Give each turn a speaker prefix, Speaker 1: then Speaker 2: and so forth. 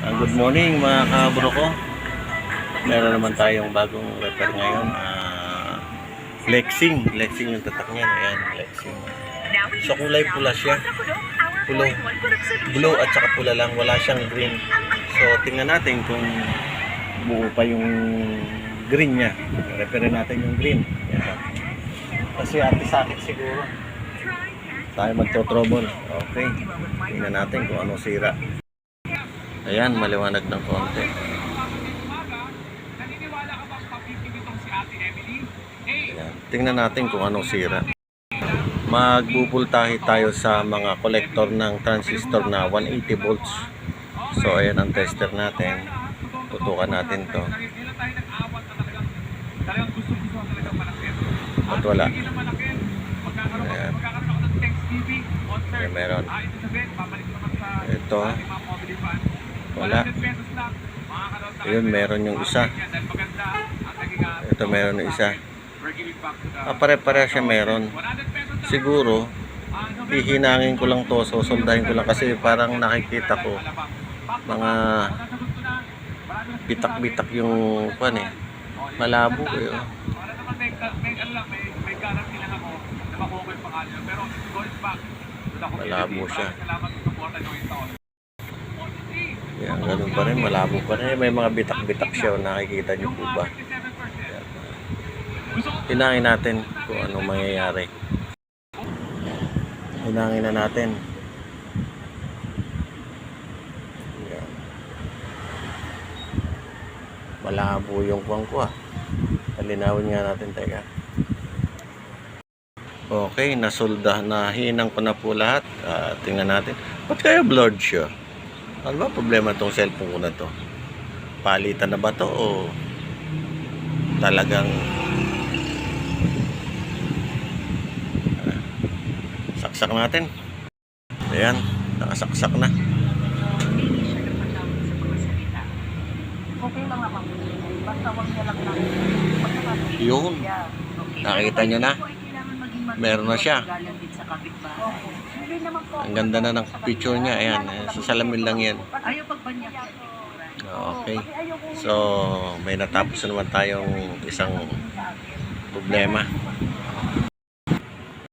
Speaker 1: Good morning mga kabro ko. Meron naman tayong bagong repair ngayon. Flexing yung tatak niya. Ayan, flexing. So kulay pula siya. Blue at saka pula lang. Wala siyang green. So tingnan natin kung buo pa yung green niya. Repairin natin yung green. Ayan. Kasi anti-sakit siguro. Tayo magto-trouble. Okay. Tingnan natin kung ano sira. Ayan, maliwanag ng konti. Ayan. Tingnan natin kung anong sira. Magbubultahe tayo sa mga collector ng transistor na 180 volts. So, ayan ang tester natin. Tutukan natin to. At wala. Ayan. Ayan, meron. Ito. Wala. Ayun, meron yung isa. Ito, meron yung isa. Pare-pare siya meron. Siguro, hihinangin ko lang to. Sosoldahin ko lang kasi parang nakikita ko mga bitak-bitak yung pan eh. Malabo eh. Oh. Malabo siya. Yan, ganun pa rin, malabo pa rin. May mga bitak-bitak siya, nakikita nyo po ba? Hinangin natin kung anong mangyayari. Hinangin na natin. Yan. Malabo yung kuwang ko ah. Palinawin nga natin, teka. Okay, nasolda, nahinang ko na po lahat. Tingnan natin. Ba't kaya blurred siya? Ano ba problema itong cellphone ko na to? Palitan na ba to o talagang saksak natin? Ayan, nakasaksak na.
Speaker 2: Okay lang naman. Basta wag niya lang lang.
Speaker 1: Yun. Nakita nyo na. Meron na siya. Ang ganda na ng picture niya. Ayan, sa salamin lang yan.
Speaker 2: Ayaw pagbanyak.
Speaker 1: Okay. So, may natapos na naman tayong isang problema.